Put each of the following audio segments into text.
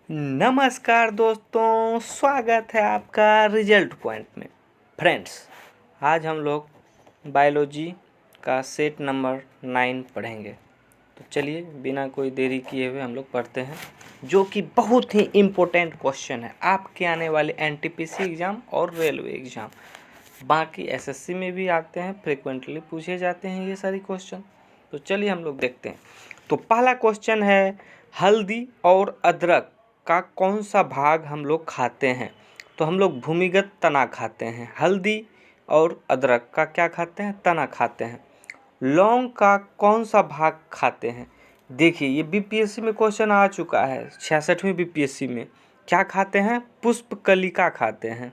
नमस्कार दोस्तों, स्वागत है आपका रिजल्ट पॉइंट में। फ्रेंड्स, आज हम लोग बायोलॉजी का सेट नंबर 9 पढ़ेंगे। तो चलिए बिना कोई देरी किए हुए हम लोग पढ़ते हैं, जो कि बहुत ही इम्पोर्टेंट क्वेश्चन है आपके आने वाले एनटीपीसी एग्ज़ाम और रेलवे एग्ज़ाम, बाकी एसएससी में भी आते हैं, फ्रिक्वेंटली पूछे जाते हैं ये सारी क्वेश्चन। तो चलिए हम लोग देखते हैं। तो पहला क्वेश्चन है, हल्दी और अदरक का कौन सा भाग हम लोग खाते हैं? तो हम लोग भूमिगत तना खाते हैं। हल्दी और अदरक का क्या खाते हैं? तना खाते हैं। लौंग का कौन सा भाग खाते हैं? देखिए ये बीपीएससी में क्वेश्चन आ चुका है, 66वीं बीपीएससी में। क्या खाते हैं? पुष्पकलिका खाते हैं।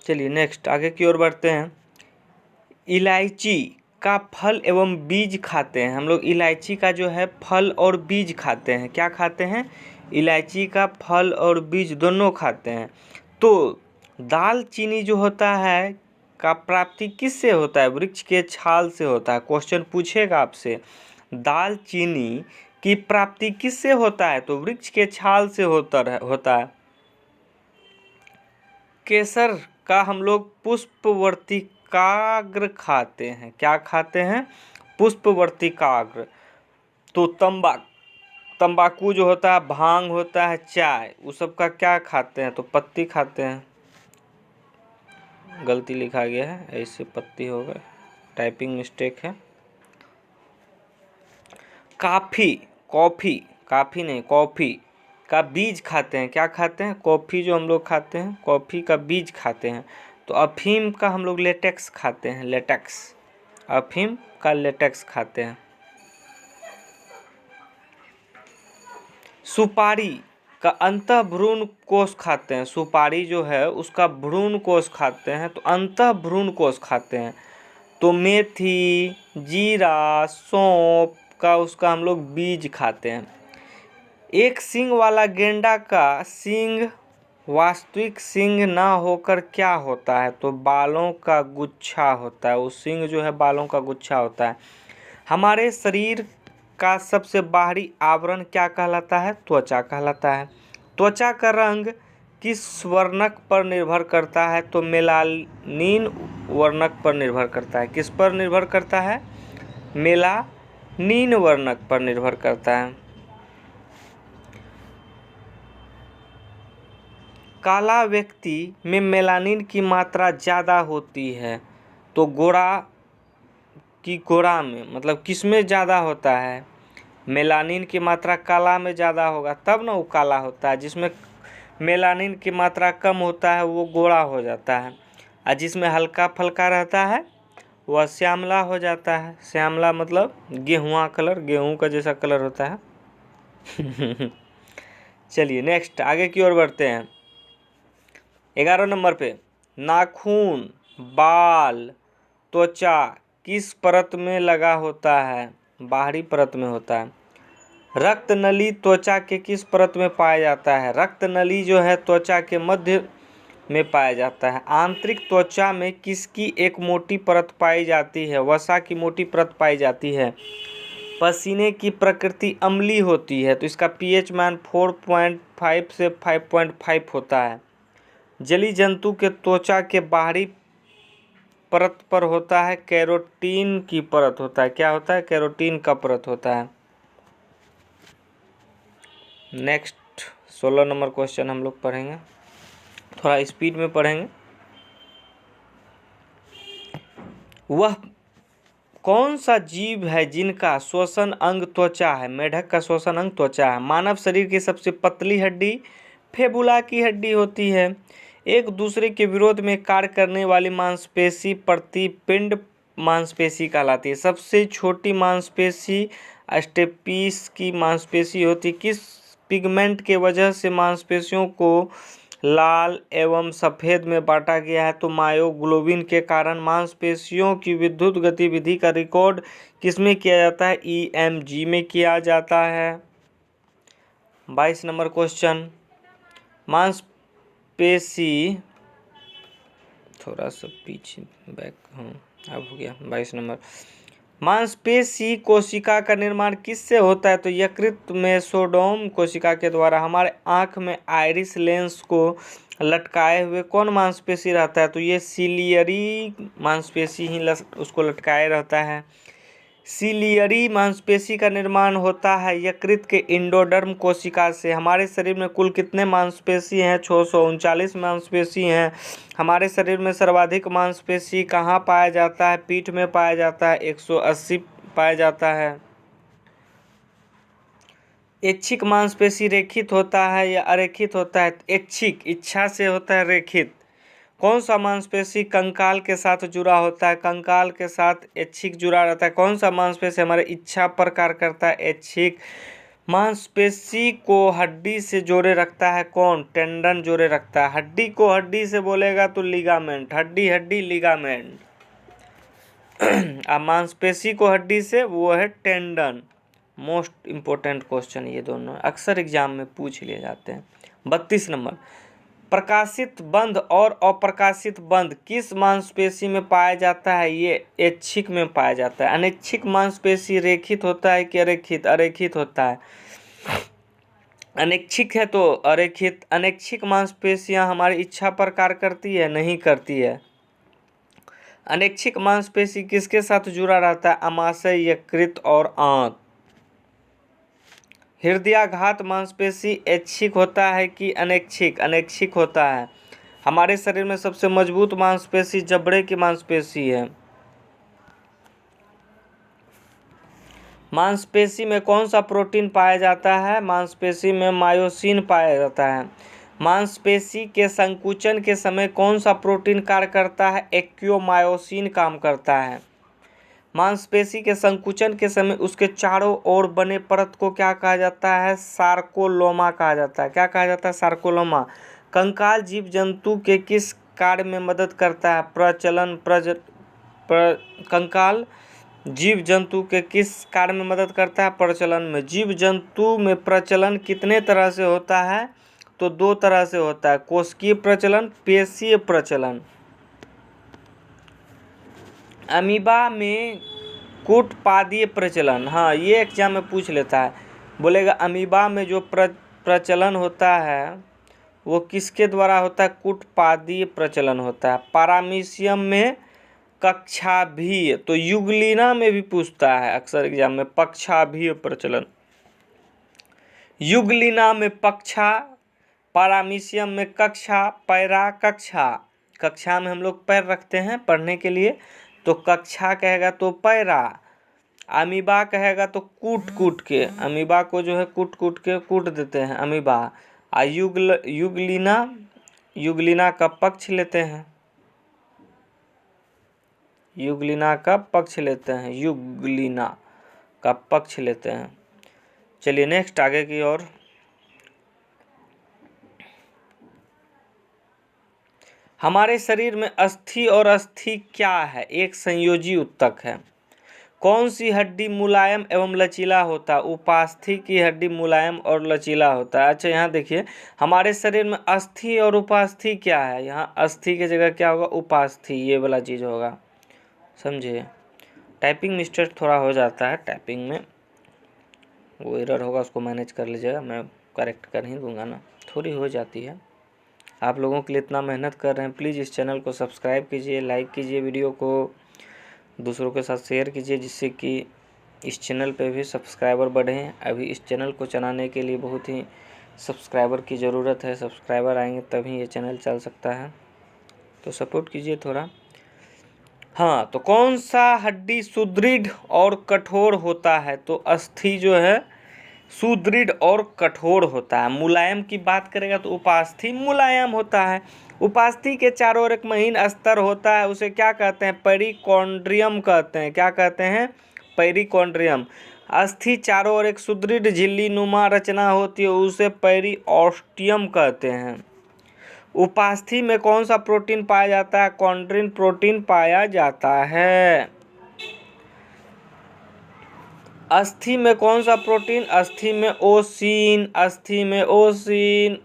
चलिए नेक्स्ट आगे की ओर बढ़ते हैं। इलायची का फल एवं बीज खाते हैं। हम लोग इलायची का जो है फल और बीज खाते हैं। क्या खाते हैं? इलायची का फल और बीज दोनों खाते हैं। तो दालचीनी जो होता है का प्राप्ति किससे होता है? वृक्ष के छाल से होता है। क्वेश्चन पूछेगा आपसे, दालचीनी की प्राप्ति किससे होता है? तो वृक्ष के छाल से होता है। केसर का हम लोग पुष्पवर्ती काग्र खाते हैं। क्या खाते हैं? पुष्पवर्ती काग्र। तो तंबाकू जो होता है, भांग होता है, चाय, उस सब का क्या खाते हैं? तो पत्ती खाते हैं। गलती लिखा गया है, ऐसे पत्ती होगा, टाइपिंग मिस्टेक है। कॉफ़ी नहीं, कॉफ़ी का बीज खाते हैं। क्या खाते हैं? कॉफ़ी जो हम लोग खाते हैं, कॉफ़ी का बीज खाते हैं। तो अफीम का हम लोग लेटेक्स खाते हैं। लेटेक्स, अफीम का लेटेक्स खाते हैं। सुपारी का अंतःभ्रूण कोष खाते हैं। सुपारी जो है उसका भ्रूण कोष खाते हैं, तो अंतःभ्रूण कोष खाते हैं। तो मेथी, जीरा, सौंफ का उसका हम लोग बीज खाते हैं। एक सींग वाला गेंडा का सींग वास्तविक सींग ना होकर क्या होता है? तो बालों का गुच्छा होता है। वो सींग जो है बालों का गुच्छा होता है। हमारे शरीर का सबसे बाहरी आवरण क्या कहलाता है? त्वचा कहलाता है। त्वचा का रंग किस वर्णक पर निर्भर करता है? तो मेलानिन वर्णक पर निर्भर करता है। किस पर निर्भर करता है? मेलानिन वर्णक पर निर्भर करता है। काला व्यक्ति में मेलानिन की मात्रा ज़्यादा होती है। तो गोरा में मतलब किस में ज़्यादा होता है? मेलानिन की मात्रा काला में ज़्यादा होगा, तब ना वो काला होता है। जिसमें मेलानिन की मात्रा कम होता है वो गोरा हो जाता है, और जिसमें हल्का फल्का रहता है वह श्यामला हो जाता है। श्यामला मतलब गेहुआ कलर, गेहूं का जैसा कलर होता है। चलिए नेक्स्ट आगे की ओर बढ़ते हैं। 11 नंबर पे, नाखून, बाल, त्वचा किस परत में लगा होता है? बाहरी परत में होता है। रक्त नली त्वचा के किस परत में पाया जाता है? रक्त नली जो है त्वचा के मध्य में पाया जाता है। आंतरिक त्वचा में किसकी एक मोटी परत पाई जाती है? वसा की मोटी परत पाई जाती है। पसीने की प्रकृति अम्लीय होती है, तो इसका पीएच मान 4.5 से 5.5 होता है। जलीय जंतु के त्वचा के बाहरी परत पर होता है केरोटीन की परत होता है। क्या होता है? केरोटीन का परत होता है। नेक्स्ट 16 नंबर क्वेश्चन हम लोग पढ़ेंगे, थोड़ा स्पीड में पढ़ेंगे। वह कौन सा जीव है जिनका श्वसन अंग त्वचा है? मेढक का श्वसन अंग त्वचा है। मानव शरीर की सबसे पतली हड्डी फेबुला की हड्डी होती है। एक दूसरे के विरोध में कार्य करने वाली मांसपेशी प्रतिपिंड मांसपेशी कहलाती है। सबसे छोटी मांसपेशी स्टेपीस की मांसपेशी होती है। किस पिगमेंट के वजह से मांसपेशियों को लाल एवं सफ़ेद में बांटा गया है? तो मायोग्लोबिन के कारण। मांसपेशियों की विद्युत गतिविधि का रिकॉर्ड किसमें किया जाता है? ईएमजी में किया जाता है। 22 नंबर क्वेश्चन, मांसपेशी, थोड़ा सा पीछे बैक, अब हो गया 22 नंबर। मांसपेशी कोशिका का निर्माण किससे होता है? तो यकृत मेसोडोम कोशिका के द्वारा। हमारे आँख में आइरिस लेंस को लटकाए हुए कौन मांसपेशी रहता है? तो ये सिलियरी मांसपेशी ही उसको लटकाए रहता है। सिलियरी मांसपेशी का निर्माण होता है यकृत के एंडोडर्म कोशिका से। हमारे शरीर में कुल कितने मांसपेशी हैं? 639 मांसपेशी हैं। हमारे शरीर में सर्वाधिक मांसपेशी कहाँ पाया जाता है? पीठ में पाया जाता है, 180 पाया जाता है। ऐच्छिक मांसपेशी रेखित होता है या अरेखित होता है? ऐच्छिक, इच्छा से होता है। रेखित, कौन सा मांसपेशी कंकाल के साथ जुड़ा होता है? कंकाल के साथ ऐच्छिक जुड़ा रहता है। कौन सा मांसपेशी हमारे इच्छा पर कार्य करता है? ऐच्छिक। मांसपेशी को हड्डी से जोड़े रखता है कौन? टेंडन जोड़े रखता है। हड्डी को हड्डी से बोलेगा तो लिगामेंट, हड्डी हड्डी लिगामेंट। अब मांसपेशी को हड्डी से, वो है टेंडन। मोस्ट इम्पोर्टेंट क्वेश्चन ये दोनों अक्सर एग्जाम में पूछ लिए जाते हैं। 32 नंबर, प्रकाशित बंध और अप्रकाशित बंध किस मांसपेशी में पाया जाता है? ये ऐच्छिक में पाया जाता है। अनैच्छिक मांसपेशी रेखित होता है कि अरेखित? अरेखित होता है। अनैच्छिक है तो अरेखित। अनैच्छिक मांसपेशियां हमारी इच्छा पर कार्य करती है? नहीं करती है। अनैच्छिक मांसपेशी किसके साथ जुड़ा रहता है? अमाशय, यकृत और आंत। हृदयाघात मांसपेशी ऐच्छिक होता है कि अनैच्छिक? अनैच्छिक होता है। हमारे शरीर में सबसे मजबूत मांसपेशी जबड़े की मांसपेशी है। मांसपेशी में कौन सा प्रोटीन पाया जाता है? मांसपेशी में मायोसिन पाया जाता है। मांसपेशी के संकुचन के समय कौन सा प्रोटीन कार्य करता है? एक्टियोमायोसिन काम करता है। मांसपेशी के संकुचन के समय उसके चारों ओर बने परत को क्या कहा जाता है? सार्कोलोमा कहा जाता है। क्या कहा जाता है? सार्कोलोमा। कंकाल जीव जंतु के किस कार्य में मदद करता है? प्रजनन। कंकाल जीव जंतु के किस कार्य में मदद करता है? प्रजनन में। जीव जंतु में प्रजनन कितने तरह से होता है? तो 2 तरह से होता है, कोशिकीय प्रजनन, पेशीय प्रजनन। अमीबा में कूटपादीय प्रचलन, हाँ ये एग्जाम में पूछ लेता है, बोलेगा अमीबा में जो प्रचलन होता है वो किसके द्वारा होता है? कूटपादीय प्रचलन होता है। पारामीशियम में कक्षाभीय, तो युगलिना में भी पूछता है अक्सर एग्जाम में, पक्षाभीय प्रचलन। युगलिना में पक्षा, पारामीशियम में कक्षा, पैरा कक्षा। कक्षा में हम लोग पैर रखते हैं पढ़ने के लिए, तो कक्षा कहेगा तो पैरा। अमीबा कहेगा तो कूट कूट के, अमीबा को जो है कूट कूट के कूट देते हैं अमीबा। युगलिना का पक्ष लेते हैं, युगलिना का पक्ष लेते हैं, युगलिना का पक्ष लेते हैं। चलिए नेक्स्ट आगे की ओर। हमारे शरीर में अस्थि और अस्थि क्या है? एक संयोजी उत्तक है। कौन सी हड्डी मुलायम एवं लचीला होता है? उपास्थि की हड्डी मुलायम और लचीला होता है। अच्छा यहाँ देखिए, हमारे शरीर में अस्थि और उपास्थि क्या है? यहाँ अस्थि की जगह क्या होगा? उपास्थि, ये वाला चीज़ होगा, समझिए। टाइपिंग मिस्टेक थोड़ा हो जाता है, टाइपिंग में वो एरर होगा, उसको मैनेज कर लीजिएगा, मैं करेक्ट कर ही दूंगा ना, थोड़ी हो जाती है। आप लोगों के लिए इतना मेहनत कर रहे हैं, प्लीज़ इस चैनल को सब्सक्राइब कीजिए, लाइक कीजिए, वीडियो को दूसरों के साथ शेयर कीजिए, जिससे कि इस चैनल पे भी सब्सक्राइबर बढ़ें। अभी इस चैनल को चलाने के लिए बहुत ही सब्सक्राइबर की ज़रूरत है, सब्सक्राइबर आएंगे तभी ये चैनल चल सकता है, तो सपोर्ट कीजिए थोड़ा। हाँ, तो कौन सा हड्डी सुदृढ़ और कठोर होता है? तो अस्थि जो है सुदृढ़ और कठोर होता है। मुलायम की बात करेगा तो उपास्थि मुलायम होता है। उपास्थि के चारों ओर एक महीन अस्तर होता है, उसे क्या कहते हैं? पेरिकॉन्ड्रियम कहते हैं। क्या कहते हैं? पेरिकॉन्ड्रियम। अस्थि चारों ओर एक सुदृढ़ झिल्ली नुमा रचना होती है, उसे पेरिओस्टियम कहते हैं। उपास्थि में कौन सा प्रोटीन पाया जाता है? कॉन्ड्रिन प्रोटीन पाया जाता है। अस्थि में कौन सा प्रोटीन? अस्थि में ओसिन, अस्थि में ओसिन।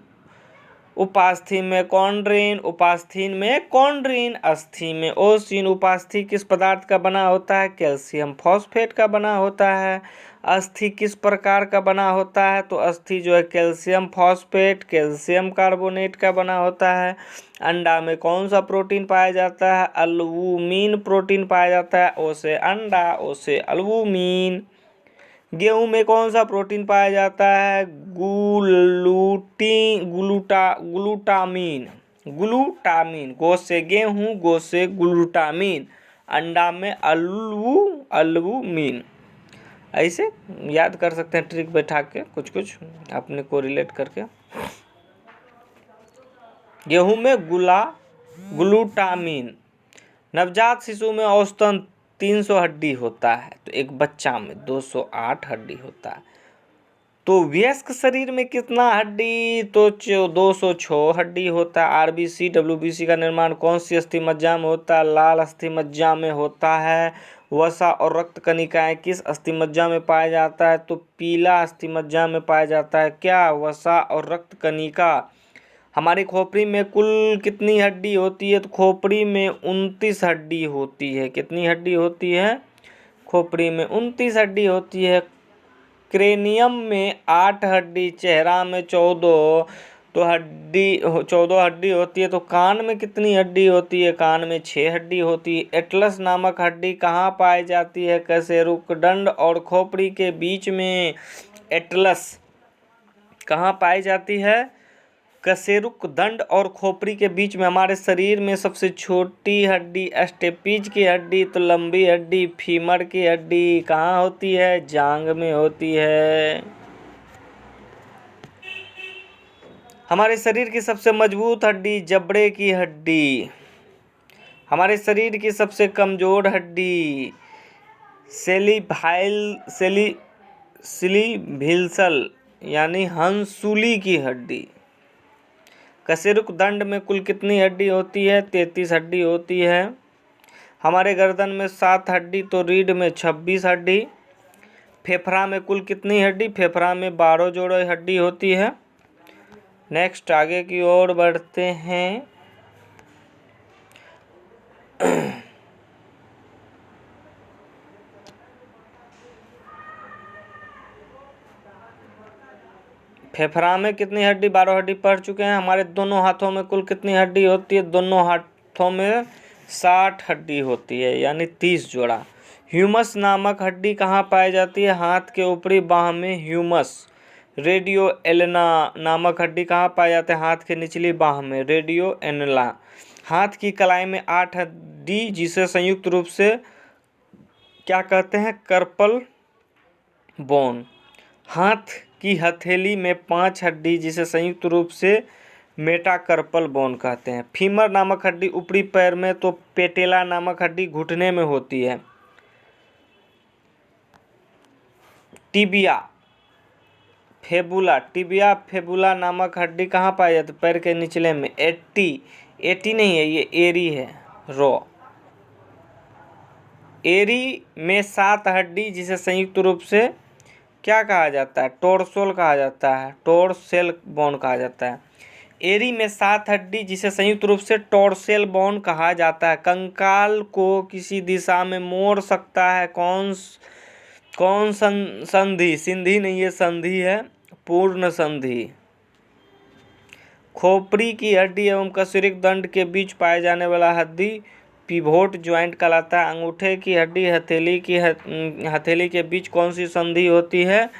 उपास्थि में कॉन्ड्रीन, उपास्थीन में कॉन्ड्रीन, अस्थि में ओसिन। उपास्थि किस पदार्थ का बना होता है? कैल्शियम फॉस्फेट का बना होता है। अस्थि किस प्रकार का बना होता है? तो अस्थि जो है कैल्शियम फॉस्फेट, कैल्शियम कार्बोनेट का बना होता है। अंडा में कौन सा प्रोटीन पाया जाता है? अल्बुमिन प्रोटीन पाया जाता है। ओ से अंडा, ओ से अल्बुमिन। गेहूं में कौन सा प्रोटीन पाया जाता है? ग्लूटामीन। ग्लूटामीन। गो से गेहूं, गो से ग्लूटामीन। अंडा में अल्बुमिन। ऐसे याद कर सकते हैं ट्रिक बैठा के, कुछ कुछ अपने को रिलेट करके। गेहूं में ग्लूटामीन। नवजात शिशु में औसतन 300 हड्डी होता है, तो एक बच्चा में 208 हड्डी होता है। तो वयस्क शरीर में कितना हड्डी? तो 206 हड्डी होता है। आरबीसी डब्ल्यूबीसी का निर्माण कौन सी अस्थि मज्जा में होता है? लाल अस्थि मज्जा में होता है। वसा और रक्त कणिकाएं किस अस्थि मज्जा में पाया जाता है? तो पीला अस्थि मज्जा में पाया जाता है। क्या वसा और रक्त कणिका? हमारी खोपड़ी में कुल कितनी हड्डी होती है? तो खोपड़ी में 29 हड्डी होती है। कितनी हड्डी होती है? खोपड़ी में 29 हड्डी होती है। क्रेनियम में 8 हड्डी, चेहरा में 14 हड्डी होती है। तो कान में कितनी हड्डी होती है? कान में 6 हड्डी होती है। एटलस नामक हड्डी कहाँ पाई जाती है? कशेरुकदंड और खोपड़ी के बीच में। एटलस कहाँ पाई जाती है? कशेरुकदंड और खोपड़ी के बीच में। हमारे शरीर में सबसे छोटी हड्डी स्टेपीज की हड्डी, तो लंबी हड्डी फीमर की हड्डी कहाँ होती है? जांघ में होती है। हमारे शरीर की सबसे मजबूत हड्डी जबड़े की हड्डी। हमारे शरीर की सबसे कमजोर हड्डी सिलिभिलसल यानी हंसुली की हड्डी। कशेरुकदंड में कुल कितनी हड्डी होती है? 33 हड्डी होती है। हमारे गर्दन में 7 हड्डी, तो रीढ़ में 26 हड्डी। फेफड़ा में कुल कितनी हड्डी? फेफड़ा में 12 जोड़े हड्डी होती है। नेक्स्ट आगे की ओर बढ़ते हैं। फेफड़ा में कितनी हड्डी? 12 हड्डी पढ़ चुके हैं। हमारे दोनों हाथों में कुल कितनी हड्डी होती है? दोनों हाथों में 60 हड्डी होती है, यानी 30 जोड़ा। ह्यूमस नामक हड्डी कहाँ पाई जाती है? हाथ के ऊपरी बाह में ह्यूमस। रेडियो एलेना नामक हड्डी कहाँ पाई जाती है? हाथ के निचली बाह में। रेडियो एनेला। हाथ की कलाई में 8 हड्डी, जिसे संयुक्त रूप से क्या कहते हैं? Carpal bone. हाथ की हथेली में 5 हड्डी, जिसे संयुक्त रूप से मेटाकार्पल बोन कहते हैं। फीमर नामक हड्डी ऊपरी पैर में, तो पेटेला नामक हड्डी घुटने में होती है। टिबिया फेबुला नामक हड्डी कहाँ पाई जाती है? पैर के निचले में। एटी नहीं है, ये एरी है। एरी में 7 हड्डी, जिसे संयुक्त रूप से क्या कहा जाता है? टोरसल कहा जाता है। टोरसेल बोन कहा जाता है। एरी में 7 हड्डी, जिसे संयुक्त रूप से टोरसेल बोन कहा जाता है। कंकाल को किसी दिशा में मोड़ सकता है कौन संधि? सिंधी नहीं, ये संधि है, पूर्ण संधि। खोपड़ी की हड्डी एवं कशेरुकदंड के बीच पाए जाने वाला हड्डी पिवोट ज्वाइंट कहलाता है। अंगूठे की हड्डी हथेली के बीच कौन सी संधि होती है?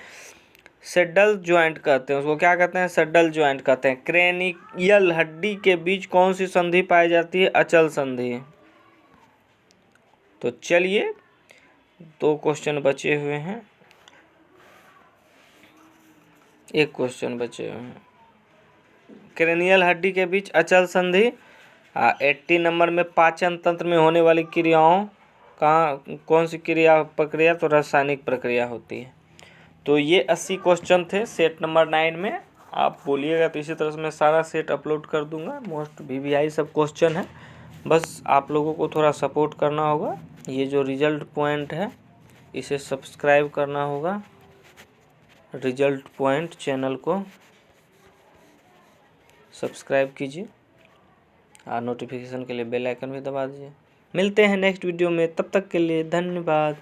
सैडल ज्वाइंट कहते हैं उसको। क्या कहते हैं? सैडल ज्वाइंट कहते हैं। क्रेनियल हड्डी के बीच कौन सी संधि पाई जाती है? अचल संधि। तो चलिए 2 क्वेश्चन बचे हुए हैं, एक क्वेश्चन बचे हुए हैं। क्रेनियल हड्डी के बीच अचल संधि। 80 नंबर में पाचन तंत्र में होने वाली क्रियाओं कौन सी प्रक्रिया? तो रासायनिक प्रक्रिया होती है। तो ये 80 क्वेश्चन थे सेट नंबर 9 में। आप बोलिएगा तो इसी तरह से मैं सारा सेट अपलोड कर दूंगा। मोस्ट VVI सब क्वेश्चन है, बस आप लोगों को थोड़ा सपोर्ट करना होगा। ये जो रिजल्ट पॉइंट है इसे सब्सक्राइब करना होगा, रिजल्ट पॉइंट चैनल को। सब्सक्राइब कीजिए और नोटिफिकेशन के लिए बेल आइकन भी दबा दीजिए। मिलते हैं नेक्स्ट वीडियो में, तब तक के लिए धन्यवाद।